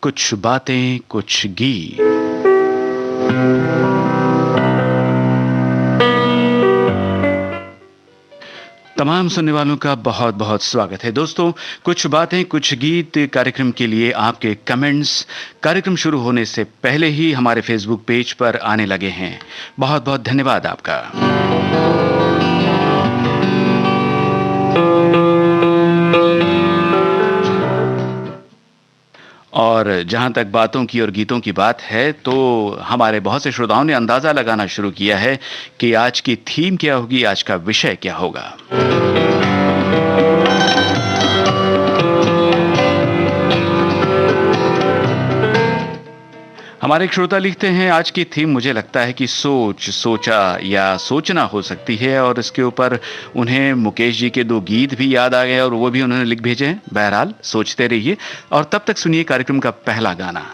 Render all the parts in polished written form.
कुछ बातें कुछ गीत। तमाम सुनने वालों का बहुत बहुत स्वागत है दोस्तों। कुछ बातें कुछ गीत कार्यक्रम के लिए आपके कमेंट्स कार्यक्रम शुरू होने से पहले ही हमारे फेसबुक पेज पर आने लगे हैं। बहुत बहुत धन्यवाद आपका। और जहां तक बातों की और गीतों की बात है तो हमारे बहुत से श्रोताओं ने अंदाजा लगाना शुरू किया है कि आज की थीम क्या होगी, आज का विषय क्या होगा। हमारे एक श्रोता लिखते हैं, आज की थीम मुझे लगता है कि सोच, सोचा या सोचना हो सकती है। और इसके ऊपर उन्हें मुकेश जी के 2 गीत भी याद आ गए और वो भी उन्होंने लिख भेजे हैं। बहरहाल सोचते रहिए और तब तक सुनिए कार्यक्रम का पहला गाना।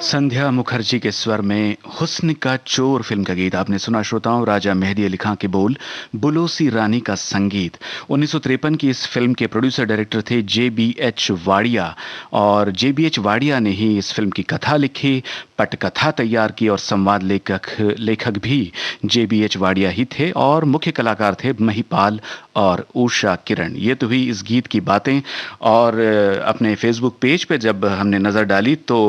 संध्या मुखर्जी के स्वर में हुस्न का चोर फिल्म का गीत आपने सुना श्रोताओं। राजा मेहदी अली खां के बोल, बुलोसी रानी का संगीत। 1953 की इस फिल्म के प्रोड्यूसर डायरेक्टर थे JBH वाडिया और JBH वाडिया ने ही इस फिल्म की कथा लिखी, पटकथा तैयार की और संवाद लेखक भी JBH वाडिया ही थे और मुख्य कलाकार थे महिपाल और उषा किरण। ये तो हुई इस गीत की बातें। और अपने फेसबुक पेज पे जब हमने नज़र डाली तो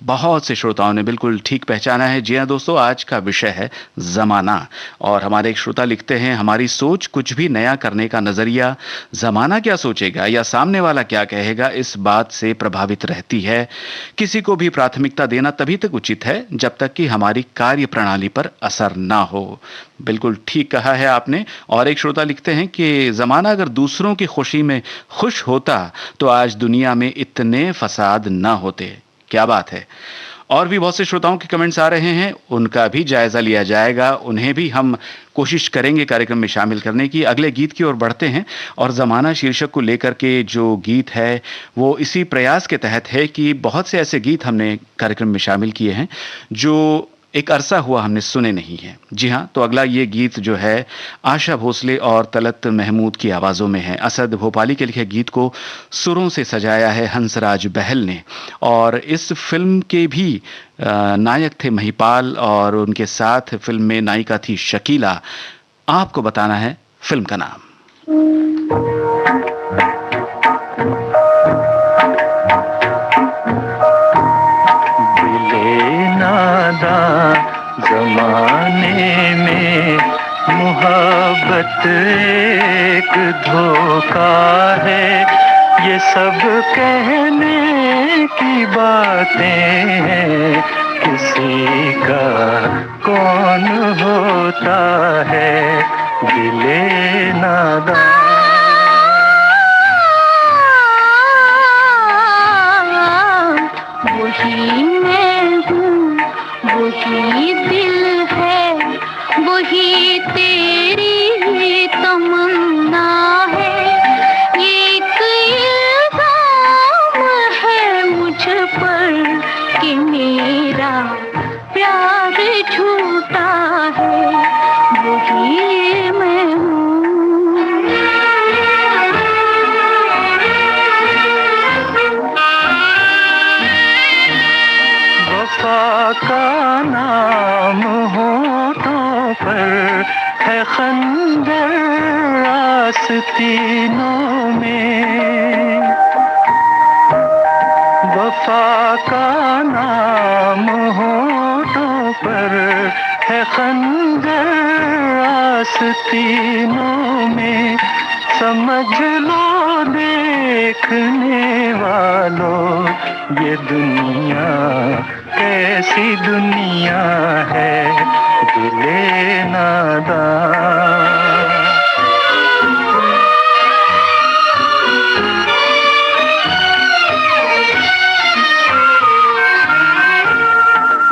बहुत बहुत से श्रोताओं ने बिल्कुल ठीक पहचाना है। जी हाँ दोस्तों, आज का विषय है ज़माना। और हमारे एक श्रोता लिखते हैं, हमारी सोच, कुछ भी नया करने का नज़रिया ज़माना क्या सोचेगा या सामने वाला क्या कहेगा, इस बात से प्रभावित रहती है। किसी को भी प्राथमिकता देना तभी तक उचित है जब तक कि हमारी कार्य प्रणाली पर असर ना हो। बिल्कुल ठीक कहा है आपने। और एक श्रोता लिखते हैं कि ज़माना अगर दूसरों की खुशी में खुश होता तो आज दुनिया में इतने फसाद ना होते। क्या बात है। और भी बहुत से श्रोताओं के कमेंट्स आ रहे हैं, उनका भी जायजा लिया जाएगा, उन्हें भी हम कोशिश करेंगे कार्यक्रम में शामिल करने की। अगले गीत की ओर बढ़ते हैं और ज़माना शीर्षक को लेकर के जो गीत है वो इसी प्रयास के तहत है कि बहुत से ऐसे गीत हमने कार्यक्रम में शामिल किए हैं जो एक अरसा हुआ हमने सुने नहीं हैं। जी हाँ, तो अगला ये गीत जो है आशा भोसले और तलत महमूद की आवाज़ों में है। असद भोपाली के लिखे गीत को सुरों से सजाया है हंसराज बहल ने। और इस फिल्म के भी नायक थे महिपाल और उनके साथ फिल्म में नायिका थी शकीला। आपको बताना है फिल्म का नाम। जमाने में मोहब्बत एक धोखा है, ये सब कहने की बातें हैं, किसी का कौन होता है दिले नादान। वही मैं हूँ, वही दिल है, वही तेरी तमन्ना है। एक इल्जाम है मुझ पर कि मेरा प्यार झूठा है, वही मैं हूँ। वफा का नाम होठों पर है, खंजर आस्तीनों में। वफा का नाम होठों पर है, खंजर आस्तीनों में। समझ लो देखने वालों, ये दुनिया कैसी दुनिया है दिले नादान।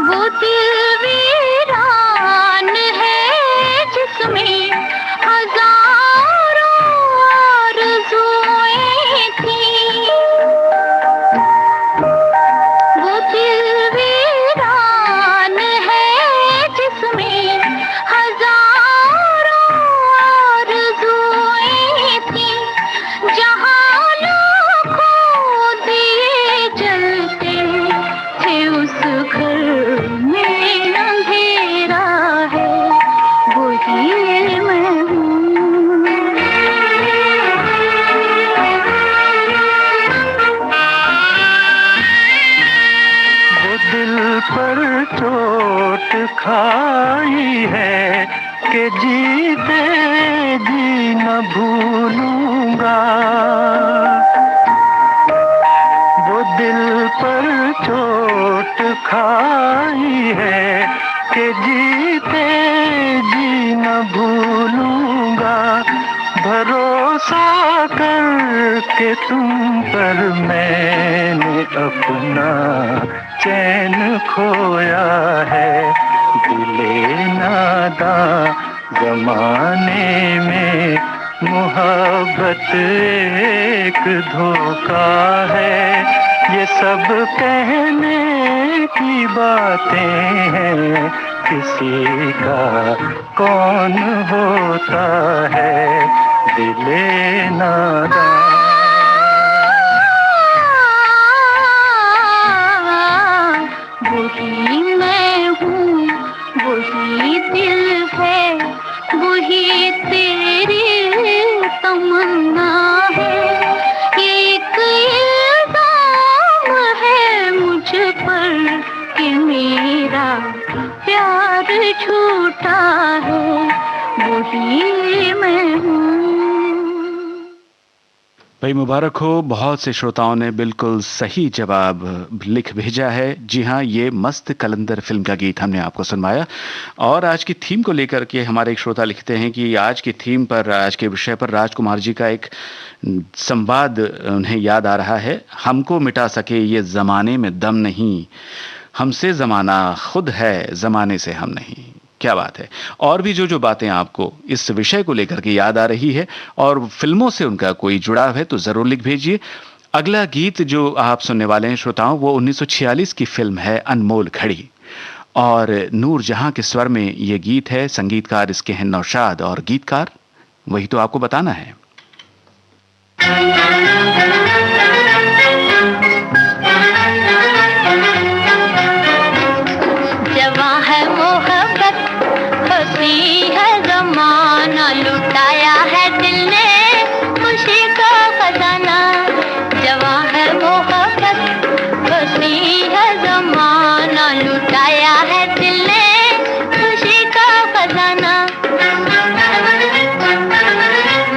वो दिल वीरान है जिसमें हजारों आरज़ुएं थीं। वो दिल वीरान है जिसमें हजारों आरज़ुएं थीं। जहाँ लाखों दिए जलते थे, उस घर में अंधेरा है, वही मैं हूँ। वो दिल पर चोट खाई है कि जीते जी न भूलूंगा। वो दिल पर चोट खाई है कि जीते जी न भूलूंगा। भरोसा करके तुम पर मैंने अपना चैन खोया है दिले नादान। जमाने में मोहब्बत एक धोखा है, ये सब कहने की बातें हैं, किसी का कौन होता है दिले नादान। वही मैं हूँ, वही दिल है, वही तेरी तमन्ना है। एक इल्जाम है मुझ पर खुशी में हूँ। भाई मुबारक हो, बहुत से श्रोताओं ने बिल्कुल सही जवाब लिख भेजा है। जी हाँ, ये मस्त कलंदर फिल्म का गीत हमने आपको सुनवाया। और आज की थीम को लेकर के हमारे एक श्रोता लिखते हैं कि आज की थीम पर, आज के विषय पर राजकुमार जी का एक संवाद उन्हें याद आ रहा है। हमको मिटा सके ये जमाने में दम नहीं, हमसे जमाना खुद है, जमाने से हम नहीं। क्या बात है। और भी जो जो बातें आपको इस विषय को लेकर के याद आ रही है और फिल्मों से उनका कोई जुड़ाव है तो जरूर लिख भेजिए। अगला गीत जो आप सुनने वाले हैं श्रोताओं, वो 1946 की फिल्म है अनमोल घड़ी, और नूर जहां के स्वर में यह गीत है। संगीतकार इसके हैं नौशाद, और गीतकार वही तो आपको बताना है। जवां है मोहब्बत, खुशी है जमाना, लुटाया है दिल ने खुशी का खजाना। जवां है मोहब्बत, खुशी है जमाना, लुटाया है दिल ने खुशी का खजाना।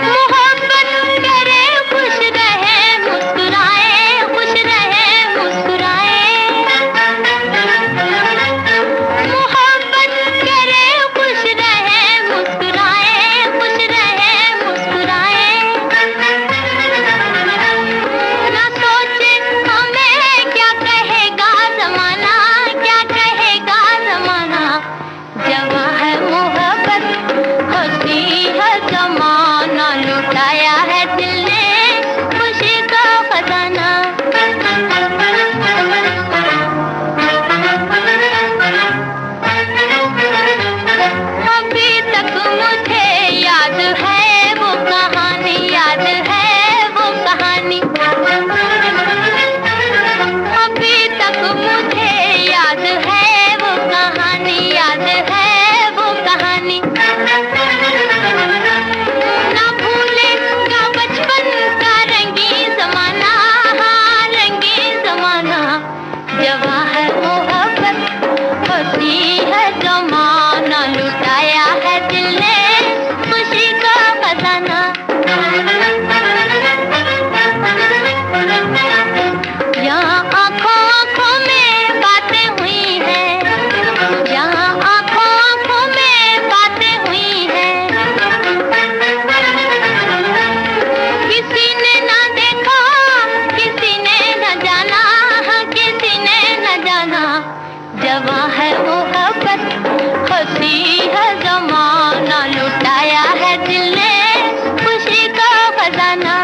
मोहब्बत करे खुश रहे मुस्कुराए, खुश रहे मुस्कुराए। मोहब्बत करे खुश रहे मुस्कुराए, खुश रहे मुस्कुराए। ना सोचे हमें क्या कहेगा जमाना, क्या कहेगा जमाना। जवां है मोहब्बत, खुशी है जमाना, लुटाया है दिल ने खुशी का खजाना। अभी तक मुझे याद है वो कहानी, याद है वो कहानी। अभी तक मुझे याद है वो कहानी, याद है वो कहानी। ना भूलेगा बचपन का रंगीन जमाना, हाँ रंगीन जमाना। जवां है मोहब्बत, खुशी है जमाना, लुटाया है दिल ने खुशी का खजाना। यहाँ आंखों आंखों में बातें हुई हैं, यहाँ आंखों आंखों में बातें हुई हैं। किसी ने ना देखा, किसी ने न जाना, हाँ किसी ने न जाना। जवां है मोहब्बत, खुशी है जमाना, लुटाया है दिल ने खुशी का खजाना।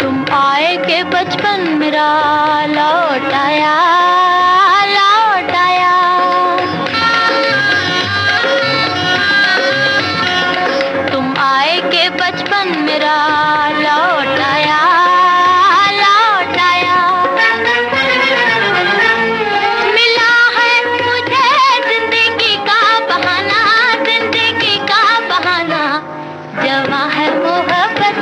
तुम आए के बचपन मेरा लौट आया, लौट आया। तुम आए के बचपन मेरा लौट आया, लौट आया। मिला है मुझे जिंदगी का बहाना, जिंदगी का बहाना। जवां है मोहब्बत,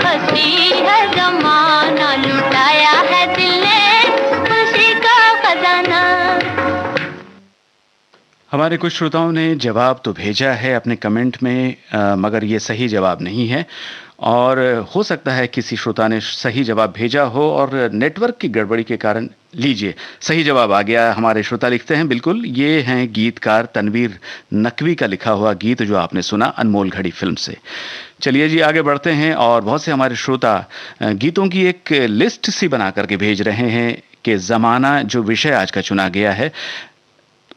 खुशी है जमाना, लुटाया है दिल ने खुशी का खजाना। हमारे कुछ श्रोताओं ने जवाब तो भेजा है अपने कमेंट में, मगर ये सही जवाब नहीं है। और हो सकता है किसी श्रोता ने सही जवाब भेजा हो और नेटवर्क की गड़बड़ी के कारण, लीजिए सही जवाब आ गया। हमारे श्रोता लिखते हैं, बिल्कुल ये हैं गीतकार तनवीर नकवी का लिखा हुआ गीत जो आपने सुना अनमोल घड़ी फिल्म से। चलिए जी आगे बढ़ते हैं। और बहुत से हमारे श्रोता गीतों की एक लिस्ट सी बना करके भेज रहे हैं कि ज़माना जो विषय आज का चुना गया है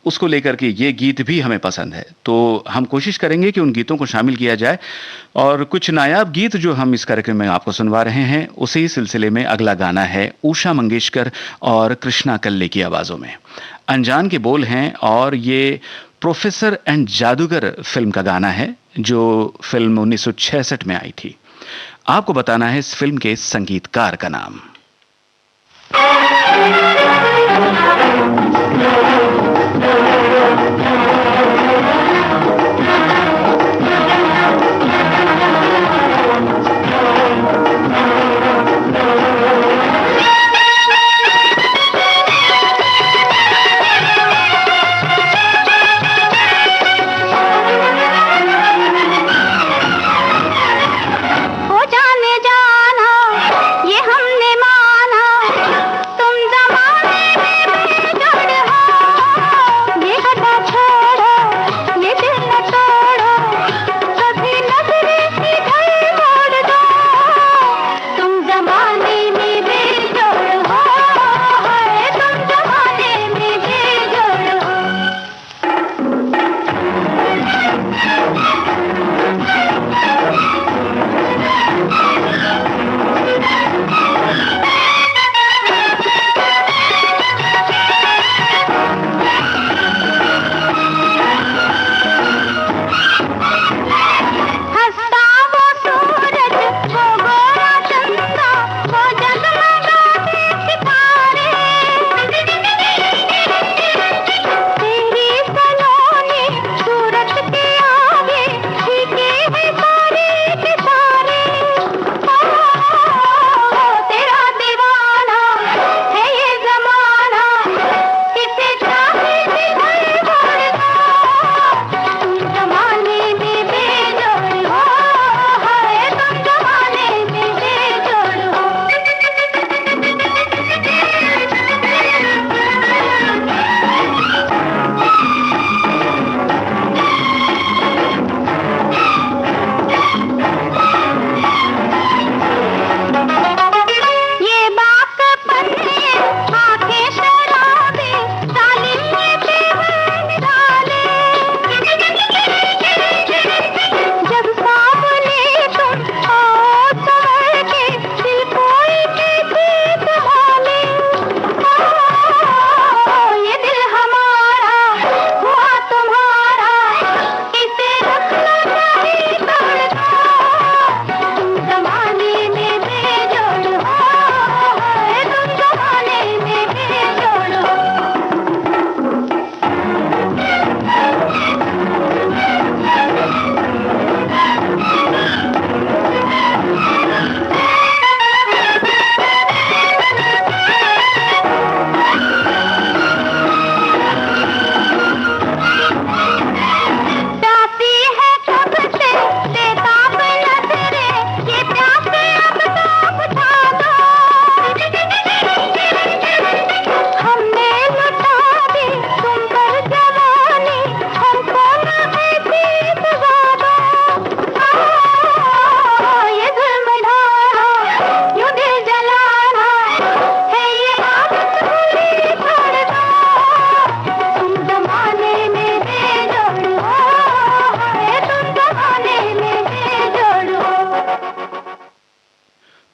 उसको लेकर के ये गीत भी हमें पसंद है, तो हम कोशिश करेंगे कि उन गीतों को शामिल किया जाए। और कुछ नायाब गीत जो हम इस कार्यक्रम में आपको सुनवा रहे हैं, उसी सिलसिले में अगला गाना है उषा मंगेशकर और कृष्णा कल्ले की आवाज़ों में। अनजान के बोल हैं और ये प्रोफेसर एंड जादूगर फिल्म का गाना है जो फिल्म 1966 में आई थी। आपको बताना है इस फिल्म के संगीतकार का नाम।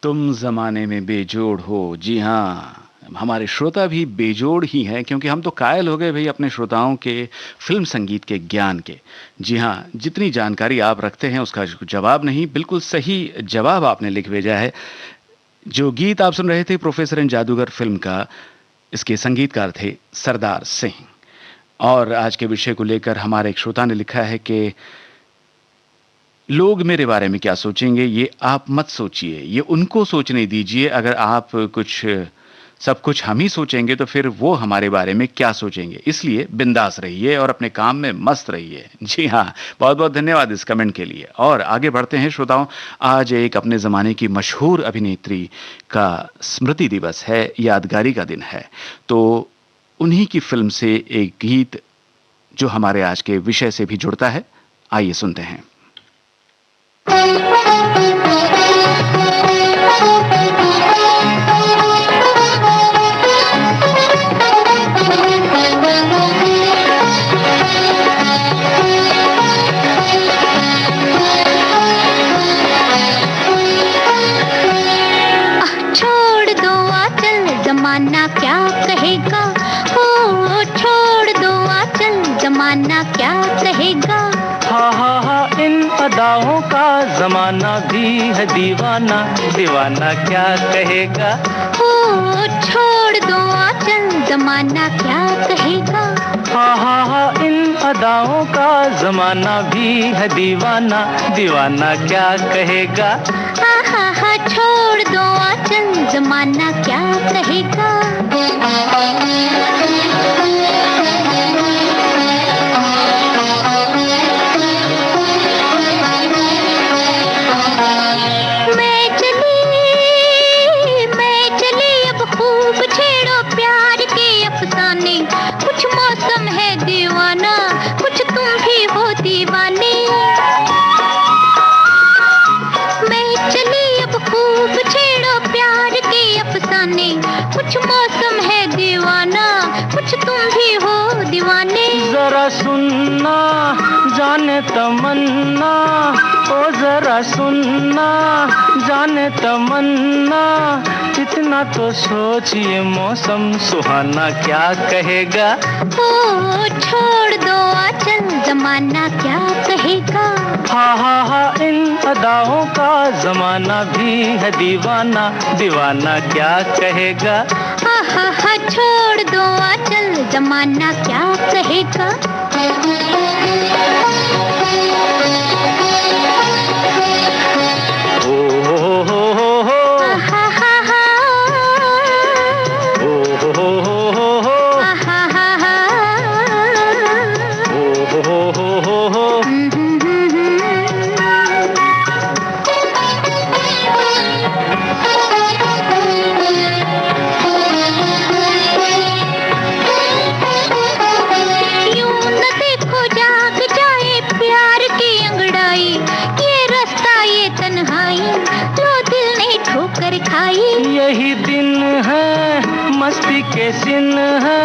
तुम जमाने में बेजोड़ हो। जी हाँ, हमारे श्रोता भी बेजोड़ ही हैं, क्योंकि हम तो कायल हो गए भाई अपने श्रोताओं के फिल्म संगीत के ज्ञान के। जी हाँ, जितनी जानकारी आप रखते हैं उसका जवाब नहीं, बिल्कुल सही जवाब आपने लिख भेजा है। जो गीत आप सुन रहे थे प्रोफेसर एंड जादूगर फिल्म का, इसके संगीतकार थे सरदार सिंह। और आज के विषय को लेकर हमारे एक श्रोता ने लिखा है कि लोग मेरे बारे में क्या सोचेंगे ये आप मत सोचिए, ये उनको सोचने दीजिए। अगर आप कुछ सब कुछ हम ही सोचेंगे तो फिर वो हमारे बारे में क्या सोचेंगे। इसलिए बिंदास रहिए और अपने काम में मस्त रहिए। जी हाँ, बहुत बहुत धन्यवाद इस कमेंट के लिए। और आगे बढ़ते हैं श्रोताओं, आज एक अपने ज़माने की मशहूर अभिनेत्री का स्मृति दिवस है, यादगारी का दिन है। तो उन्हीं की फिल्म से एक गीत जो हमारे आज के विषय से भी जुड़ता है, आइए सुनते हैं। छोड़ दो आंचल जमाना क्या कहेगा, ओ छोड़ दो आंचल जमाना क्या कहेगा। हा इन अदाओं का जमाना भी है दीवाना, दीवाना क्या कहेगा। ओ छोड़ दो आंचल जमाना क्या कहेगा। हा इन अदाओं का जमाना भी है दीवाना, दीवाना क्या कहेगा। हा छोड़ दो आंचल जमाना क्या कहेगा। मैं चली अब खूब छेड़ो प्यार के अफसाने, कुछ मौसम है दीवाना, कुछ तुम भी हो दीवाने। मैं चली अब खूब छेड़ो प्यार के अफसाने, कुछ मौसम है दीवाना, कुछ तुम भी हो दीवाने। जरा सुनना जाने तमन्ना, ओ जरा सुनना जाने तमन्ना, इतना तो सोचिए मौसम सुहाना क्या कहेगा। ओ छोड़ दो आंचल जमाना क्या कहेगा। हा इन अदाओं का जमाना भी है दीवाना, दीवाना क्या कहेगा। हा छोड़ दो आंचल जमाना क्या कहेगा। यही दिन है मस्ती के सिन है,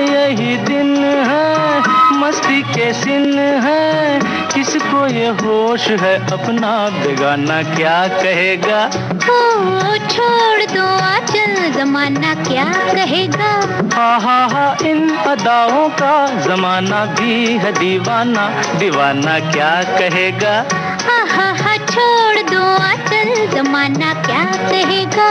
यही दिन है मस्ती के सिन है, किसको ये होश है अपना बेगाना क्या कहेगा। ओ छोड़ दो आंचल जमाना क्या कहेगा। हा इन अदाओं का जमाना भी है दीवाना, दीवाना क्या कहेगा। हा छोड़ दो आंचल जमाना क्या कहेगा।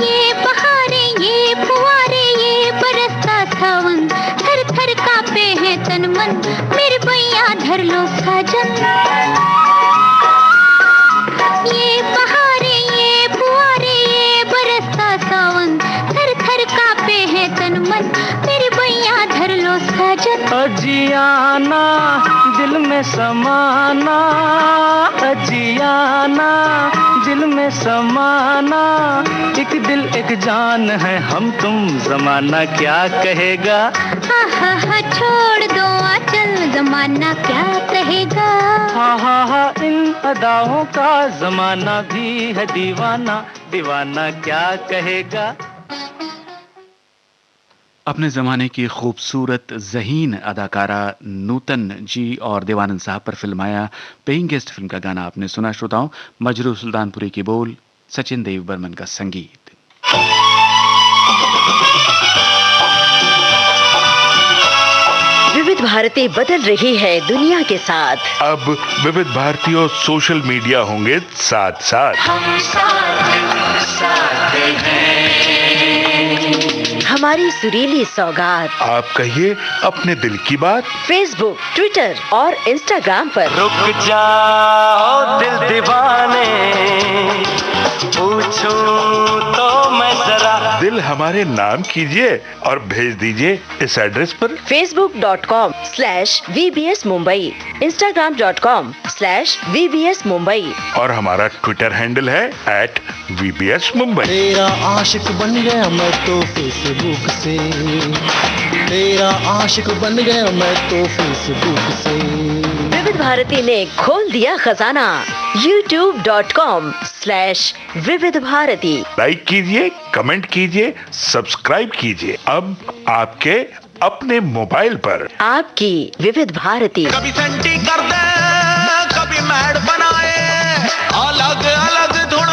ये बहारें ये फुहारे ये बरसता सावन, थर थर कांपे हैं तन मन, मेरे भैया धर लो साजन। ये बहारें ये फुहारे ये बरसता सावन, थर थर कांपे हैं तन मन, मेरे भैया धर लो साजन। अजियाना दिल में समाना, अजियाना मंजिल में समाना, एक दिल एक जान है हम तुम, जमाना क्या कहेगा। हा छोड़ दो आंचल, जमाना क्या कहेगा। हा इन अदाओं का जमाना भी है दीवाना, दीवाना क्या कहेगा। अपने ज़माने की खूबसूरत ज़हीन अदाकारा नूतन जी और देवानंद साहब पर फिल्माया पेइंग गेस्ट फिल्म का गाना आपने सुना श्रोताओं। मजरू सुल्तानपुरी के बोल, सचिन देव बर्मन का संगीत। विविध भारती बदल रही है दुनिया के साथ। अब विविध भारती और सोशल मीडिया होंगे साथ साथ। हम साथ हैं। हमारी सुरीली सौगात आप कहिए अपने दिल की बात। फेसबुक, ट्विटर और इंस्टाग्राम पर। रुक जाओ दिल दीवाने, पूछूं तो मैं जरा। दिल हमारे नाम कीजिए और भेज दीजिए इस एड्रेस पर। facebook.com/VBS Mumbai, Instagram.com/VBS Mumbai और हमारा ट्विटर हैंडल है @VBS Mumbai। तेरा आशिक बन गया मैं तो फेसबुक से, तेरा आशिक बन गया मैं तो फेसबुक से। विविध भारती ने खोल दिया खजाना। youtube.com/विविध भारती। लाइक कीजिए, कमेंट कीजिए, सब्सक्राइब कीजिए। अब आपके अपने मोबाइल पर। आपकी विविध भारती। कभी सेंटी कर दे, कभी मैड बनाए, अलग अलग धुन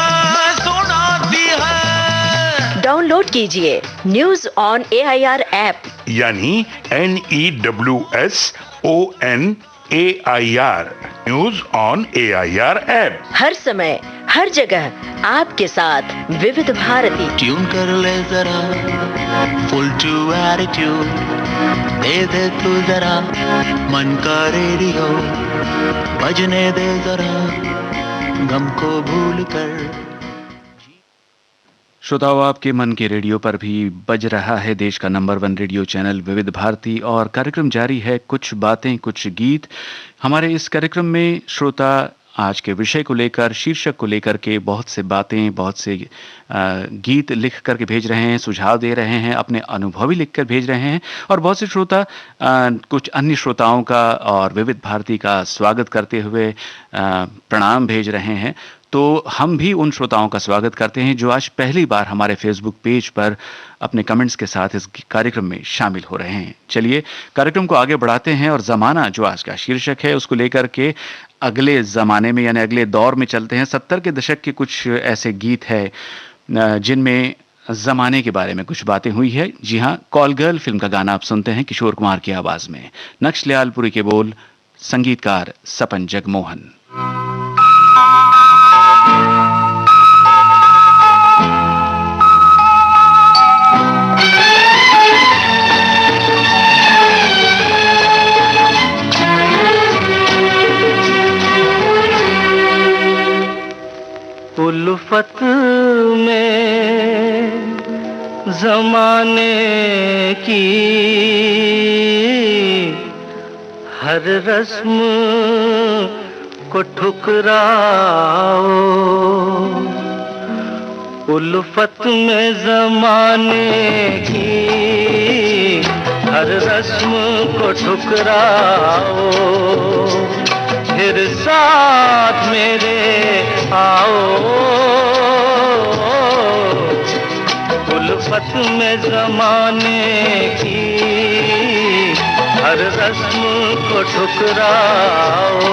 सुनाती है। डाउनलोड कीजिए न्यूज ऑन AIR ऐप, यानी NEWSONAIR, news on AIR app. हर समय हर जगह आपके साथ विविध भारती। ट्यून कर ले जरा, फुल टू एटीट्यूड दे दे तू जरा, मन का रेडियो बजने दे जरा, गम को भूल कर। श्रोताओं, आपके मन के रेडियो पर भी बज रहा है देश का नंबर 1 रेडियो चैनल विविध भारती और कार्यक्रम जारी है कुछ बातें कुछ गीत। हमारे इस कार्यक्रम में श्रोता आज के विषय को लेकर, शीर्षक को लेकर के बहुत से बातें, बहुत से गीत लिख करके भेज रहे हैं, सुझाव दे रहे हैं, अपने अनुभव भी लिख कर भेज रहे हैं और बहुत से श्रोता कुछ अन्य श्रोताओं का और विविध भारती का स्वागत करते हुए प्रणाम भेज रहे हैं। तो हम भी उन श्रोताओं का स्वागत करते हैं जो आज पहली बार हमारे फेसबुक पेज पर अपने कमेंट्स के साथ इस कार्यक्रम में शामिल हो रहे हैं। चलिए कार्यक्रम को आगे बढ़ाते हैं और ज़माना जो आज का शीर्षक है उसको लेकर के अगले ज़माने में यानी अगले दौर में चलते हैं। 70 के दशक के कुछ ऐसे गीत हैं जिनमें ज़माने के बारे में कुछ बातें हुई है। जी हाँ, कॉल गर्ल फिल्म का गाना आप सुनते हैं किशोर कुमार की आवाज़ में। नक्श लियालपुरी के बोल, संगीतकार सपन जगमोहन। उल्फत में ज़माने की हर रस्म को ठुकराओ, उल्फत में ज़माने की हर रस्म को ठुकराओ, फिर साथ मेरे आओ, उल्फत में ज़माने की हर रस्म को ठुकराओ।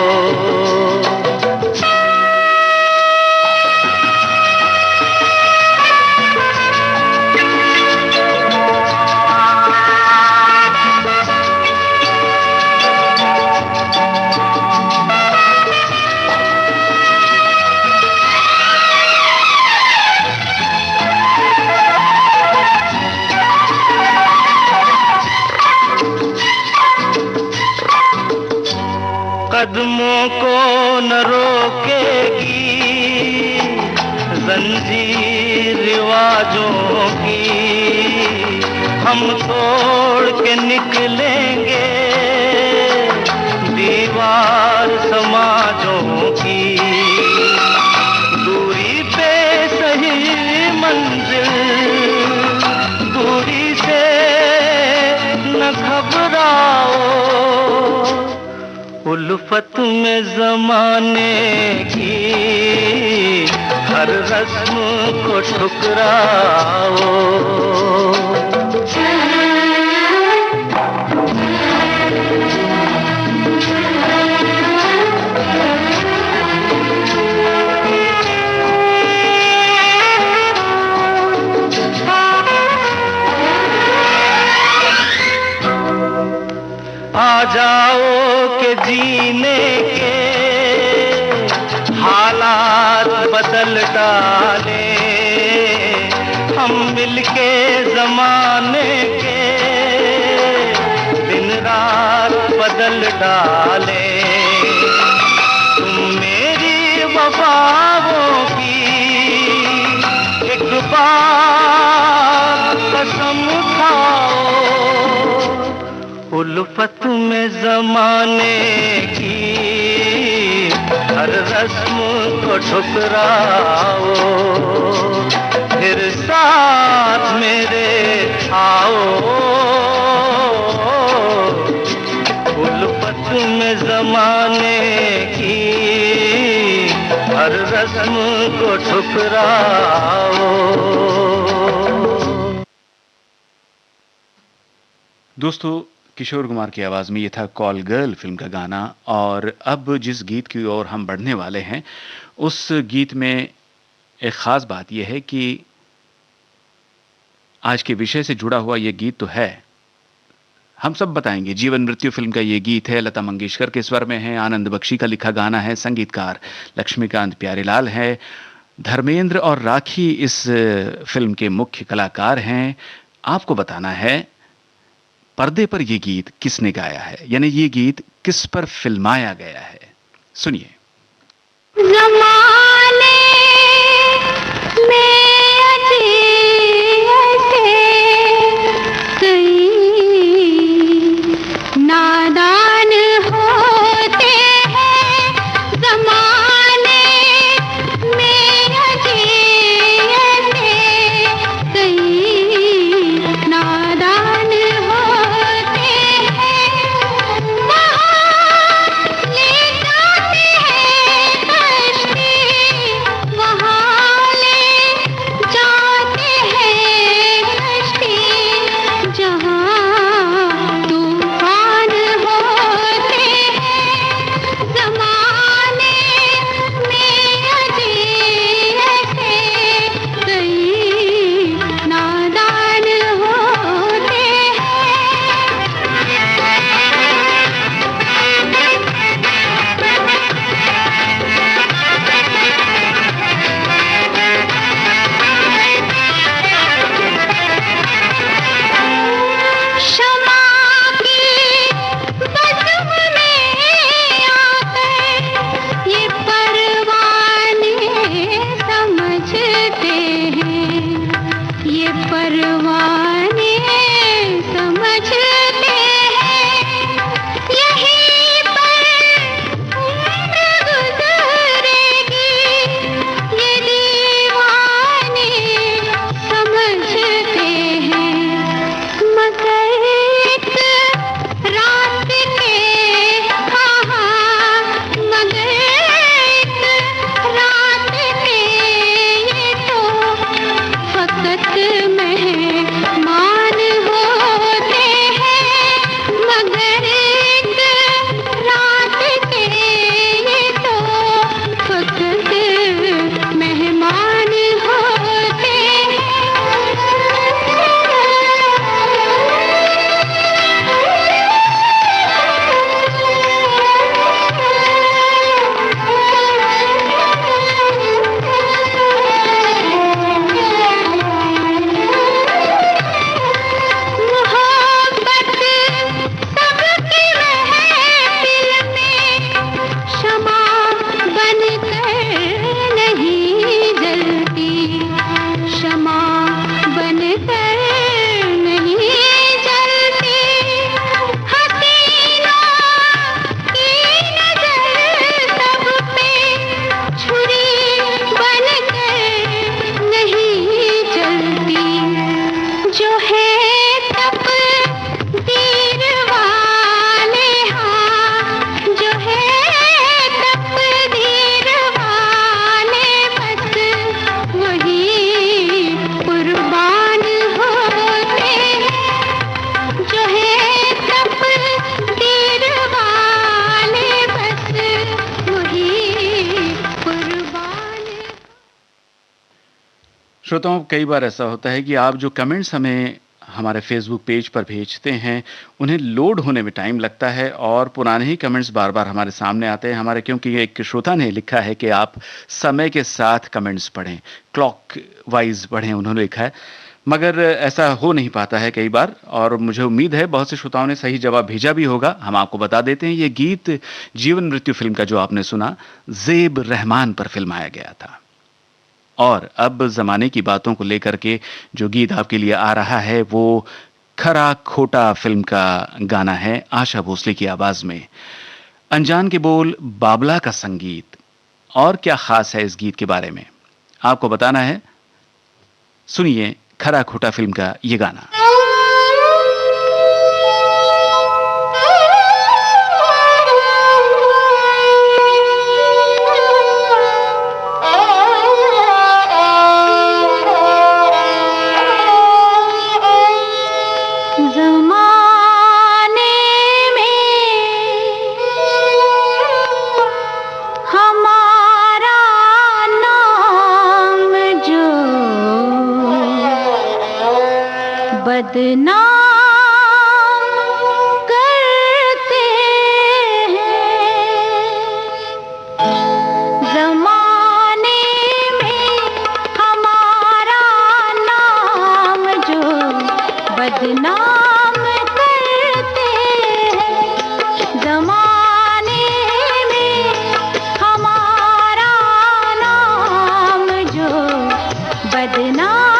कदमों को न रोकेगी जंजीर रिवाजों की, हम तोड़ के निकलेंगे दीवार समाजों की, दूरी उल्फत में ज़माने की हर रस्म को ठुकराओ। आ जाओ के जीने के हालात बदल डाले, हम मिलके जमाने के दिन रात बदल डाले। तुम मेरी वफाओं की एक बार कसम खाओ। उल्फत में ज़माने की हर रस्म को ठुकराओ, फिर साथ मेरे आओ। उल्फत में ज़माने की हर रस्म को ठुकराओ। दोस्तों, किशोर कुमार की आवाज में ये था कॉल गर्ल फिल्म का गाना। और अब जिस गीत की ओर हम बढ़ने वाले हैं, उस गीत में एक खास बात यह है कि आज के विषय से जुड़ा हुआ यह गीत तो है, हम सब बताएंगे। जीवन मृत्यु फिल्म का यह गीत है, लता मंगेशकर के स्वर में है, आनंद बख्शी का लिखा गाना है, संगीतकार लक्ष्मीकांत प्यारेलाल है, धर्मेंद्र और राखी इस फिल्म के मुख्य कलाकार हैं। आपको बताना है पर्दे पर यह गीत किसने गाया है, यानी यह गीत किस पर फिल्माया गया है। सुनिए। ज़माने में ऐसे कई नादान होते हैं। ज़माने में ऐसे कई नादान होते हैं। वहाँ ले जाते हैं कश्ती श्रोताओं, कई बार ऐसा होता है कि आप जो कमेंट्स हमें हमारे फेसबुक पेज पर भेजते हैं, उन्हें लोड होने में टाइम लगता है और पुराने ही कमेंट्स बार-बार हमारे सामने आते हैं। हमारे क्योंकि एक श्रोता ने लिखा है कि आप समय के साथ कमेंट्स पढ़ें, क्लॉक वाइज़ पढ़ें, उन्होंने लिखा है। मगर ऐसा हो नहीं पाता है कई बार और मुझे उम्मीद है बहुत से श्रोताओं ने सही जवाब भेजा भी होगा। हम आपको बता देते हैं, ये गीत जीवन मृत्यु फ़िल्म का जो आपने सुना, ज़ेब रहमान पर फ़िल्माया गया था। और अब ज़माने की बातों को लेकर के जो गीत आपके लिए आ रहा है, वो खरा खोटा फ़िल्म का गाना है, आशा भोसले की आवाज़ में। अनजान के बोल, बाबला का संगीत। और क्या ख़ास है इस गीत के बारे में? आपको बताना है। सुनिए खरा खोटा फ़िल्म का ये गाना। ज़माने में हमारा नाम जो बदनाम करते हैं। ज़माने में हमारा नाम जो बदनाम करते हैं। ज़माने में हमारा नाम जो बदनाम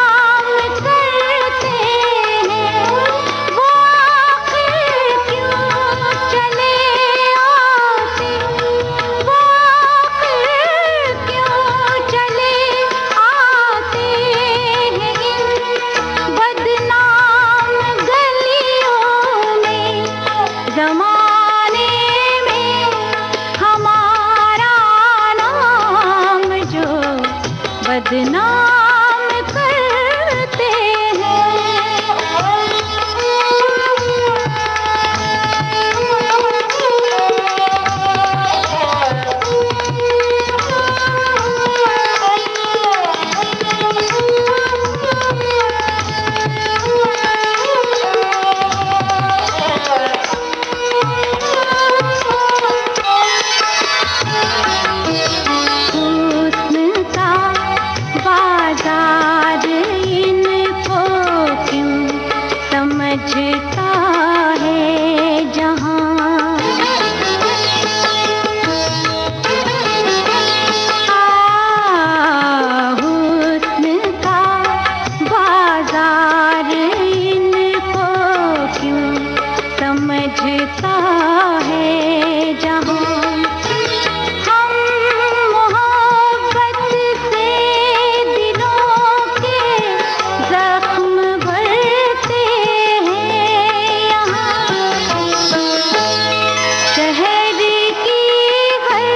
करते हैं। वो आखिर क्यों चले आते, वो आखिर क्यों चले आते हैं इन बदनाम गलियों में। ज़माने में हमारा नाम जो बदनाम करते हुस्न का बाजार इनको क्यों समझता है जहां। हुस्न का बाजार इनको क्यों समझता है जहां। हम मोहब्बत से दिलों के जख्म भरते हैं यहाँ। शहर की हर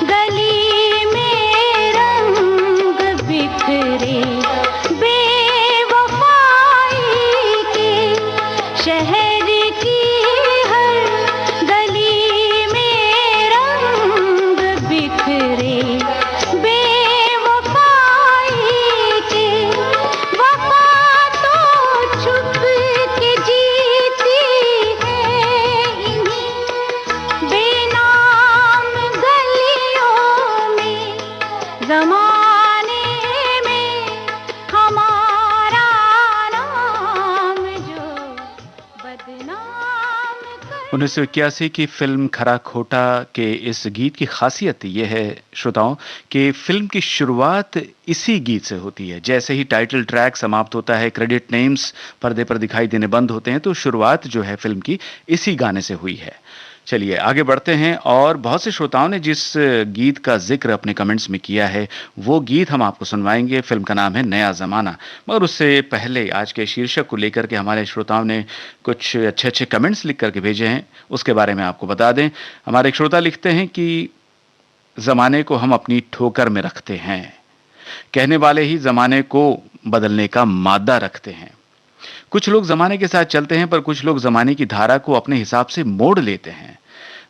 गली में रंग बिखरे बेवफाई के। शहर की हर गली में रंग बिखरे बेवफाई के। वफा तो छुप के जीती है इन्हीं बेनाम गलियों में। ज़माने में हमारा नाम जो बदनाम कर। 1981 की फिल्म खरा खोटा के इस गीत की खासियत ये है श्रोताओं कि फिल्म की शुरुआत इसी गीत से होती है। जैसे ही टाइटल ट्रैक समाप्त होता है, क्रेडिट नेम्स पर्दे पर दिखाई देने बंद होते हैं, तो शुरुआत जो है फिल्म की इसी गाने से हुई है। चलिए आगे बढ़ते हैं और बहुत से श्रोताओं ने जिस गीत का जिक्र अपने कमेंट्स में किया है, वो गीत हम आपको सुनवाएंगे। फिल्म का नाम है नया ज़माना। मगर उससे पहले आज के शीर्षक को लेकर के हमारे श्रोताओं ने कुछ अच्छे-अच्छे कमेंट्स लिख करके भेजे हैं, उसके बारे में आपको बता दें। हमारे एक श्रोता लिखते हैं कि ज़माने को हम अपनी ठोकर में रखते हैं, कहने वाले ही ज़माने को बदलने का मादा रखते हैं। कुछ लोग ज़माने के साथ चलते हैं, पर कुछ लोग ज़माने की धारा को अपने हिसाब से मोड़ लेते हैं।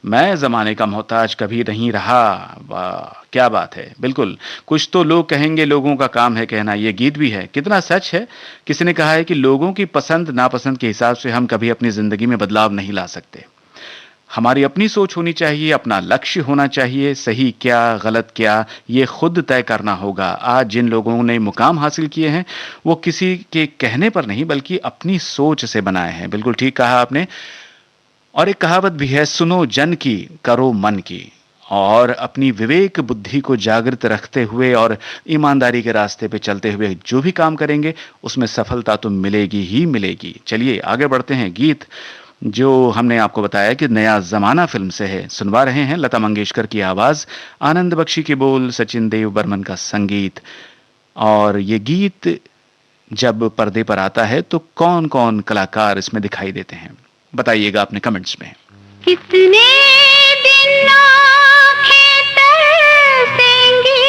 मैं जमाने का मोहताज कभी नहीं रहा। वाह क्या बात है। बिल्कुल, कुछ तो लोग कहेंगे, लोगों का काम है कहना, ये गीत भी है। कितना सच है। किसी ने कहा है कि लोगों की पसंद नापसंद के हिसाब से हम कभी अपनी जिंदगी में बदलाव नहीं ला सकते। हमारी अपनी सोच होनी चाहिए, अपना लक्ष्य होना चाहिए। सही क्या गलत क्या ये खुद तय करना होगा। आज जिन लोगों ने मुकाम हासिल किए हैं वो किसी के कहने पर नहीं बल्कि अपनी सोच से बनाए हैं। बिल्कुल ठीक कहा आपने। और एक कहावत भी है, सुनो जन की करो मन की। और अपनी विवेक बुद्धि को जागृत रखते हुए और ईमानदारी के रास्ते पे चलते हुए जो भी काम करेंगे उसमें सफलता तो मिलेगी ही मिलेगी। चलिए आगे बढ़ते हैं। गीत जो हमने आपको बताया कि नया जमाना फिल्म से है, सुनवा रहे हैं। लता मंगेशकर की आवाज, आनंद बख्शी के बोल, सचिन देव बर्मन का संगीत। और ये गीत जब पर्दे पर आता है तो कौन कौन कलाकार इसमें दिखाई देते हैं, बताइएगा अपने कमेंट्स में। कितने दिन आँखें तरसेंगी,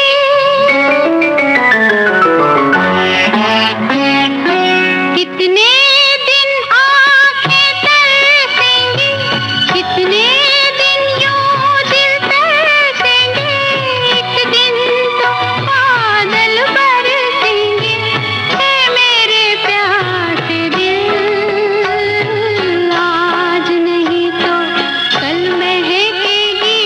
कितने दिन आँखें तरसेंगी, कितने दिन यूं दिल तरसेंगे, एक दिन तो बादल बरसेंगे, है मेरे प्यासे दिल, आज नहीं तो कल महकेगी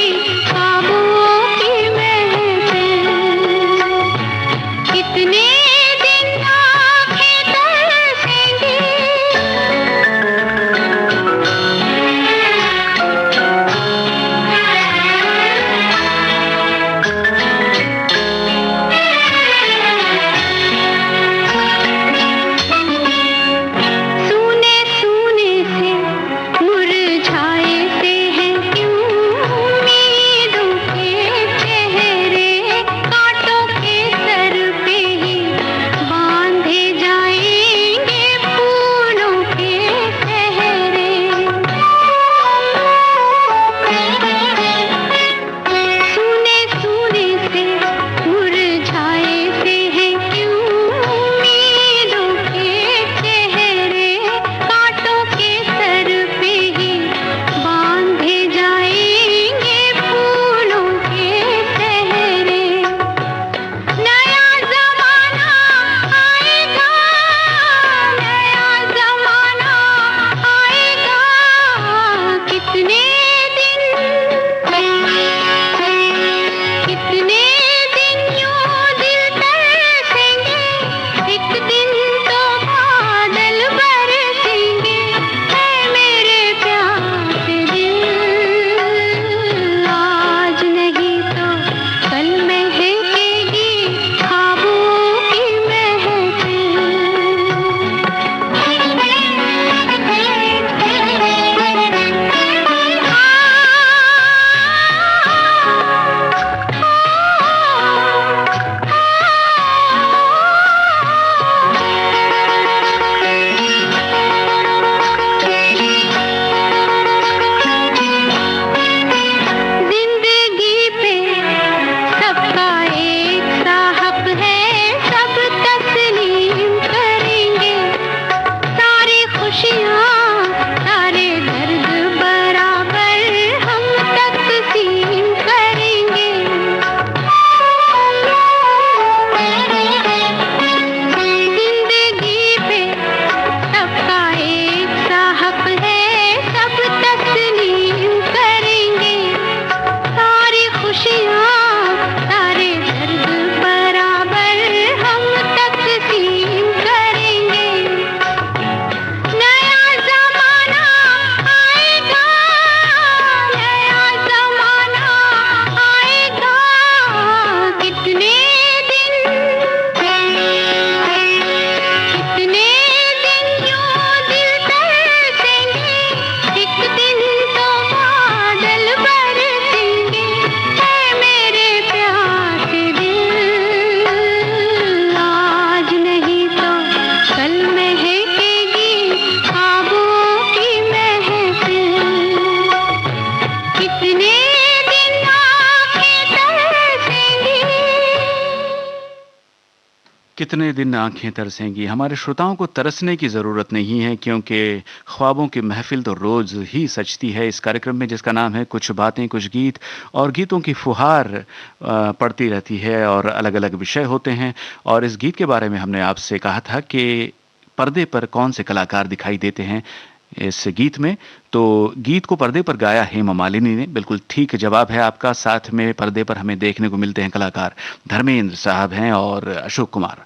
कितने दिन आंखें तरसेंगी। हमारे श्रोताओं को तरसने की ज़रूरत नहीं है, क्योंकि ख्वाबों की महफिल तो रोज़ ही सजती है इस कार्यक्रम में, जिसका नाम है कुछ बातें कुछ गीत। और गीतों की फुहार पड़ती रहती है और अलग अलग विषय होते हैं। और इस गीत के बारे में हमने आपसे कहा था कि पर्दे पर कौन से कलाकार दिखाई देते हैं इस गीत में। तो गीत को पर्दे पर गाया हेमा मालिनी ने, बिल्कुल ठीक जवाब है आपका। साथ में पर्दे पर हमें देखने को मिलते हैं कलाकार धर्मेंद्र साहब हैं और अशोक कुमार।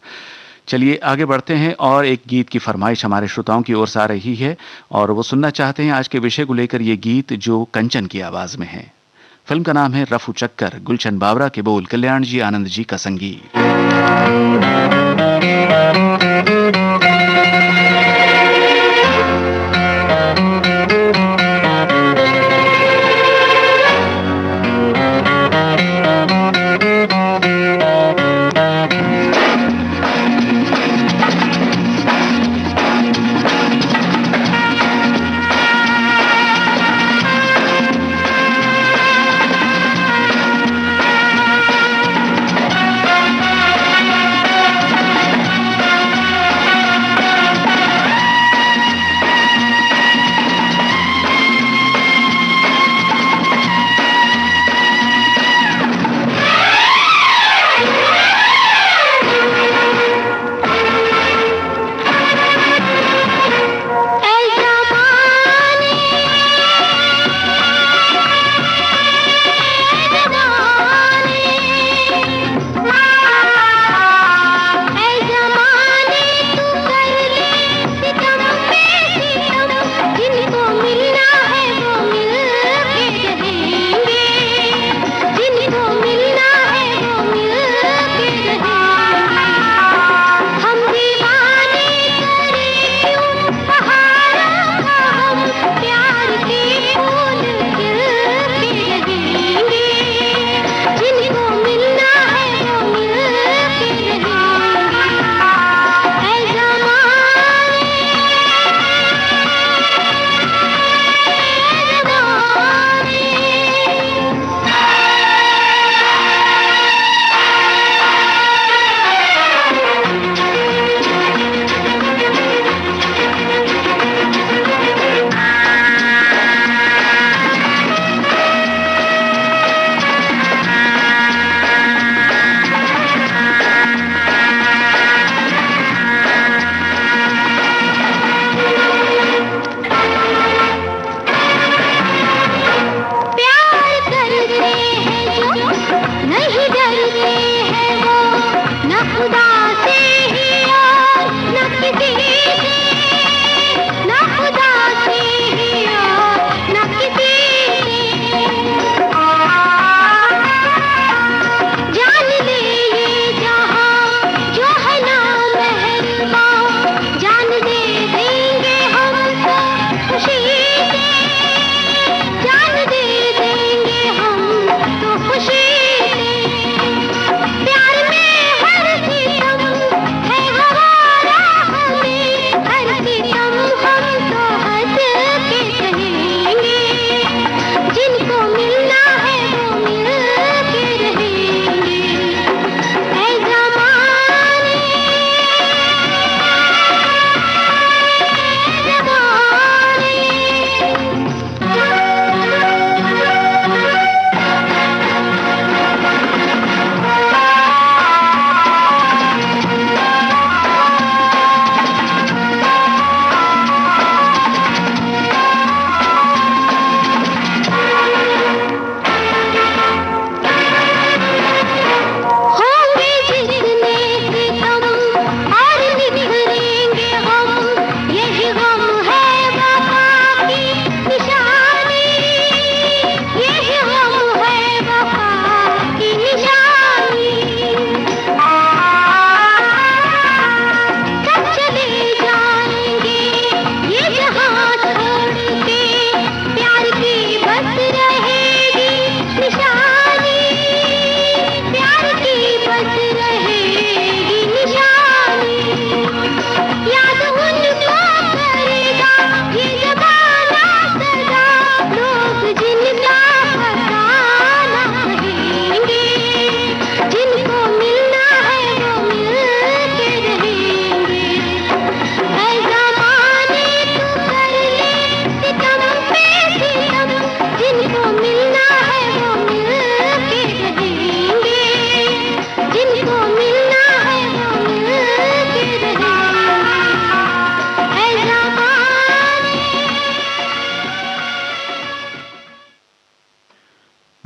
चलिए आगे बढ़ते हैं, और एक गीत की फरमाइश हमारे श्रोताओं की ओर से आ रही है और वो सुनना चाहते हैं आज के विषय को लेकर ये गीत जो कंचन की आवाज में है। फिल्म का नाम है रफू चक्कर, गुलशन बावरा के बोल, कल्याण जी आनंद जी का संगीत।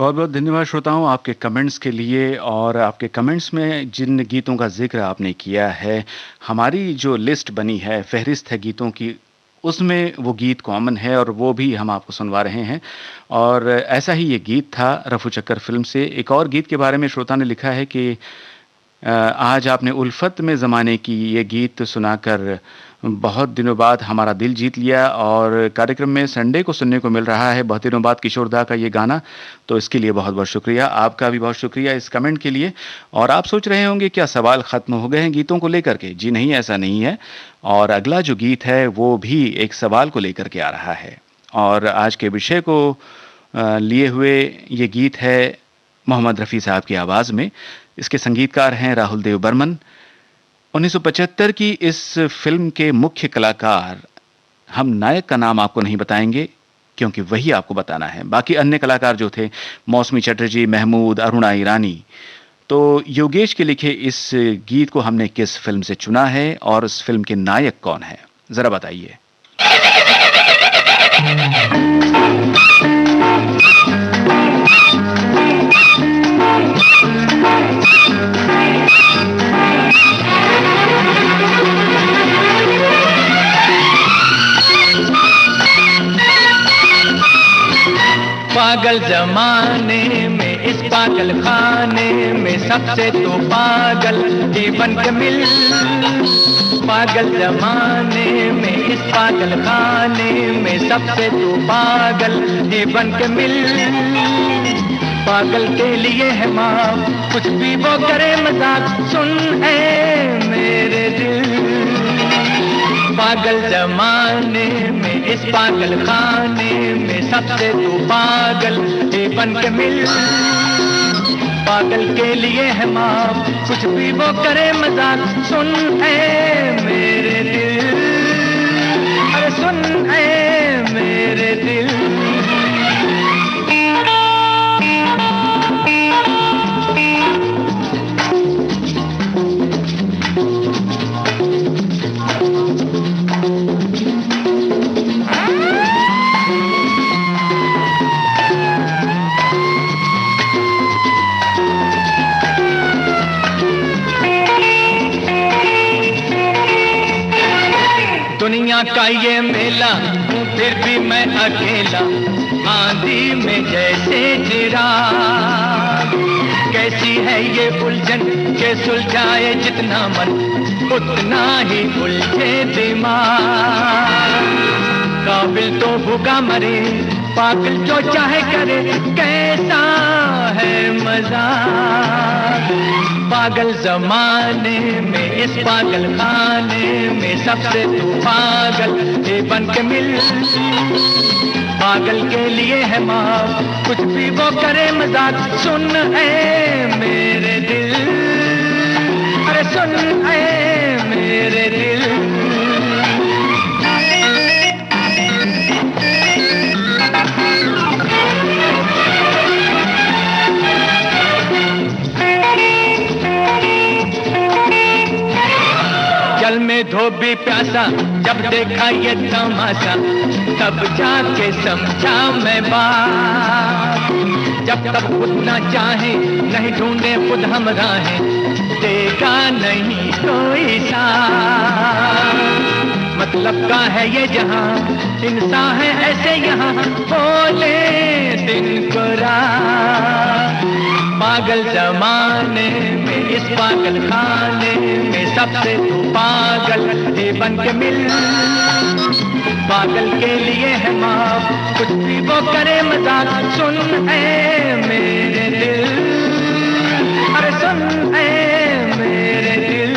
बहुत बहुत धन्यवाद श्रोताओं आपके कमेंट्स के लिए। और आपके कमेंट्स में जिन गीतों का जिक्र आपने किया है, हमारी जो लिस्ट बनी है, फहरिस्त है गीतों की, उसमें वो गीत कॉमन है और वो भी हम आपको सुनवा रहे हैं। और ऐसा ही ये गीत था रफू चक्कर फिल्म से। एक और गीत के बारे में श्रोता ने लिखा है कि आज आपने उल्फत में ज़माने की ये गीत सुनाकर बहुत दिनों बाद हमारा दिल जीत लिया, और कार्यक्रम में संडे को सुनने को मिल रहा है बहुत दिनों बाद किशोर दा का ये गाना। तो इसके लिए बहुत बहुत शुक्रिया, आपका भी बहुत शुक्रिया इस कमेंट के लिए। और आप सोच रहे होंगे क्या सवाल ख़त्म हो गए हैं गीतों को लेकर के? जी नहीं, ऐसा नहीं है। और अगला जो गीत है वो भी एक सवाल को लेकर के आ रहा है। और आज के विषय को लिए हुए ये गीत है मोहम्मद रफ़ी साहब की आवाज़ में। इसके संगीतकार हैं राहुल देव बर्मन। 1975 की इस फिल्म के मुख्य कलाकार, हम नायक का नाम आपको नहीं बताएंगे क्योंकि वही आपको बताना है। बाकी अन्य कलाकार जो थे, मौसमी चटर्जी, महमूद, अरुणा ईरानी। तो योगेश के लिखे इस गीत को हमने किस फिल्म से चुना है और उस फिल्म के नायक कौन है, जरा बताइए। पागल जमाने में, इस पागल खाने में सबसे तो पागल जीवन के मिल। पागल जमाने में, इस पागल खाने में सबसे तो पागल जीवन के मिल। पागल के लिए है माफ, कुछ भी वो करे मजाक, सुन है मेरे दिल। पागल जमाने में, इस पागल खाने में सबसे तो पागल जीवन के मिल। पागल के लिए है माफ, कुछ भी वो करे मजाक, सुन है मेरे दिल। अरे सुन है मेरे दिल। दुनिया का ये मेला हूँ फिर भी मैं अकेला, आंधी में जैसे चिराग। कैसी है ये उलझन के सुलझाए जितना मन, उतना ही उलझे दिमाग। काबिल तो भूखा मरे, पागल जो चाहे करे, कैसा है मजा। पागल जमाने में, इस पागल खाने में सबसे तू पागल बन के मिल। पागल के लिए है माफ, कुछ भी वो करे मजाक, सुन है मेरे दिल। अरे सुन है मेरे दिल। जल में धोबी प्यासा, जब देखा ये तमाशा, तब जाके समझा मैं बात। जब तक खुद ना चाहे, नहीं ढूंढे खुद हम राहें, देगा नहीं कोई साथ। मतलब का है ये जहां, इंसान है ऐसे यहाँ, बोले दिन को रात। पागल जमाने में, इस पागल खाने में सबसे तू पागल बन के मिल। पागल के लिए है माफ, कुछ भी वो करे मजाक, सुन है मेरे दिल। अरे सुन है मेरे दिल।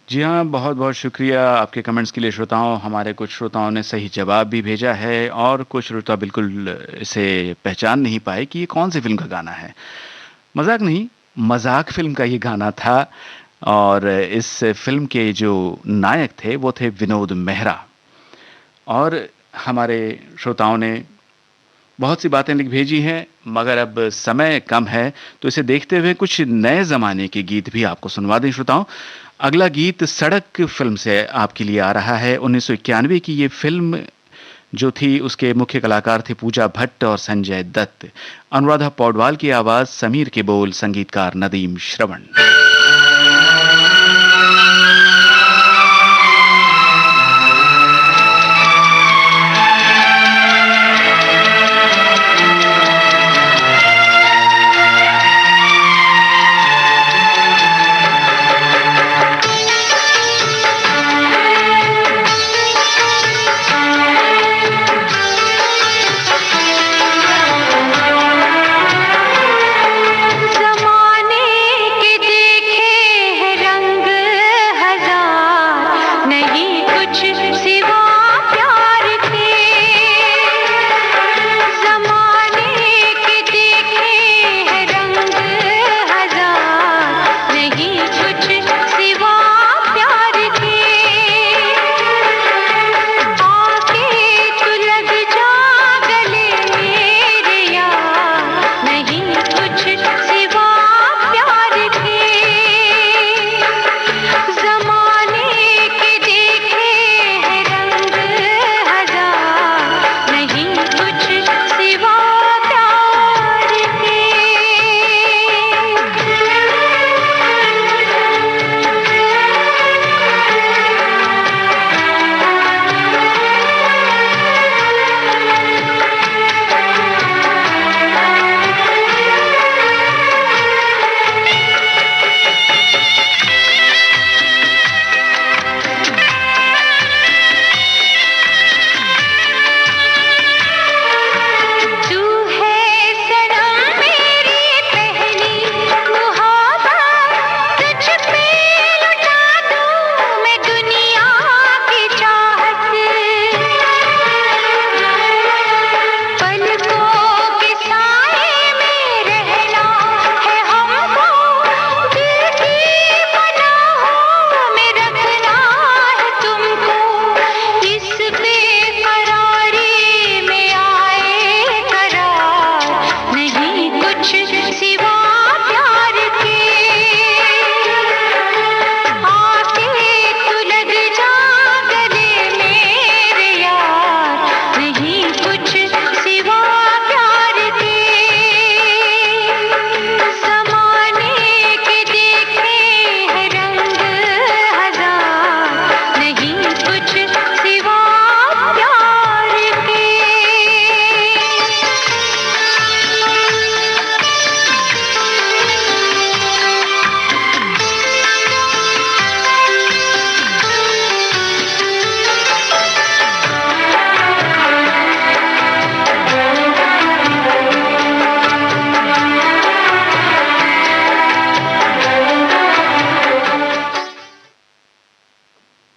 जी हाँ, बहुत बहुत शुक्रिया आपके कमेंट्स के लिए श्रोताओं। हमारे कुछ श्रोताओं ने सही जवाब भी भेजा है और कुछ श्रोता बिल्कुल इसे पहचान नहीं पाए कि ये कौन सी फिल्म का गाना है। मजाक नहीं, मजाक फिल्म का ये गाना था। और इस फिल्म के जो नायक थे वो थे विनोद मेहरा। और हमारे श्रोताओं ने बहुत सी बातें लिख भेजी हैं, मगर अब समय कम है तो इसे देखते हुए कुछ नए ज़माने के गीत भी आपको सुनवा दें श्रोताओं। अगला गीत सड़क फिल्म से आपके लिए आ रहा है। 1991 की ये फिल्म जो थी उसके मुख्य कलाकार थे पूजा भट्ट और संजय दत्त। अनुराधा पौडवाल की आवाज, समीर के बोल, संगीतकार नदीम श्रवण।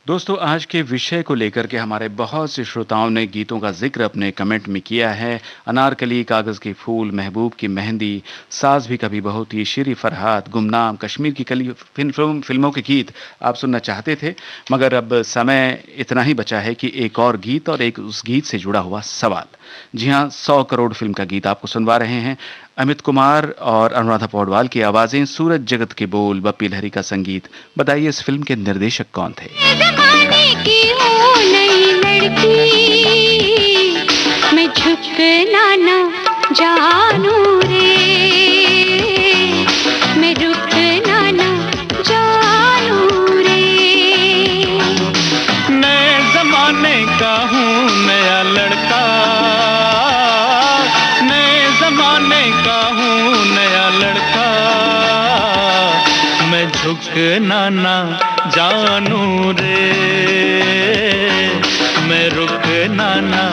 दोस्तों, आज के विषय को लेकर के हमारे बहुत से श्रोताओं ने गीतों का जिक्र अपने कमेंट में किया है। अनारकली, कागज के फूल, महबूब की मेहंदी, सास भी कभी बहू थी, शीरी फरहाद, गुमनाम, कश्मीर की कली फिल्मों के गीत आप सुनना चाहते थे, मगर अब समय इतना ही बचा है कि एक और गीत और एक उस गीत से जुड़ा हुआ सवाल। जी हाँ, 100 करोड़ फिल्म का गीत आपको सुनवा रहे हैं। अमित कुमार और अनुराधा पौडवाल की आवाजें, सूरज जगत के बोल, बप्पी लहरी का संगीत। बताइए इस फिल्म के निर्देशक कौन थे? जमाने की हूँ नई लड़की, मैं झुकना ना जानू रे, मैं रुकना ना जानू रे। नए जमाने का हूँ नया लड़का, नए जमाने का हूँ नया लड़का, मैं झुकना ना जानू रे, मैं रुकना ना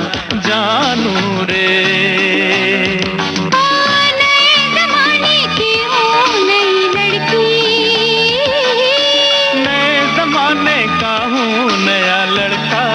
जानू रे। नए जमाने की हूँ नई लड़की, नए जमाने का हूँ नया लड़का।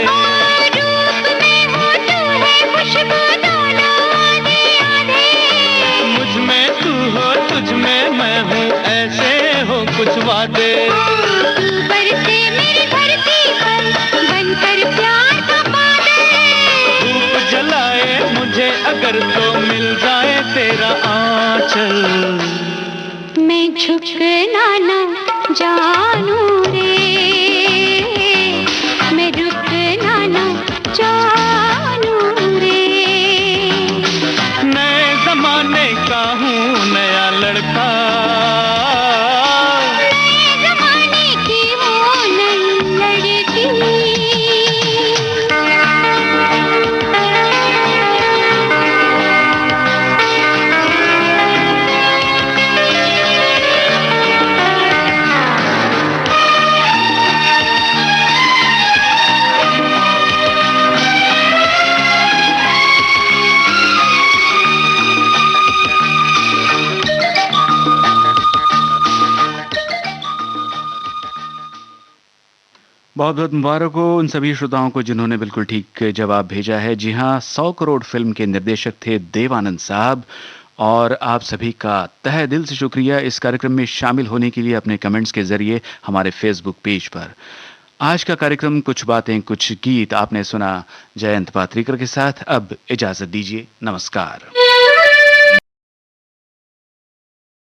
रूप में हो तू है खुशबू दोनों आधे आधे। मुझ में तू हो तुझ में मैं हूँ ऐसे हो कुछ वादे। तू बरसे मेरी धरती पर बनकर प्यार का बादल। धूप जलाए मुझे अगर तो मिल जाए तेरा आंचल। मैं झुकना ना जानू रे, मैं रुकना ना जानू रे। नए जमाने का हूँ नया लड़का, नए जमाने की हूँ नई लड़की। बहुत बहुत मुबारक हो उन सभी श्रोताओं को जिन्होंने बिल्कुल ठीक जवाब भेजा है। जी हाँ, 100 करोड़ फिल्म के निर्देशक थे देवानंद साहब। और आप सभी का तहे दिल से शुक्रिया इस कार्यक्रम में शामिल होने के लिए अपने कमेंट्स के जरिए हमारे फेसबुक पेज पर। आज का कार्यक्रम कुछ बातें कुछ गीत आपने सुना जयंत पात्रीकर के साथ। अब इजाजत दीजिए, नमस्कार।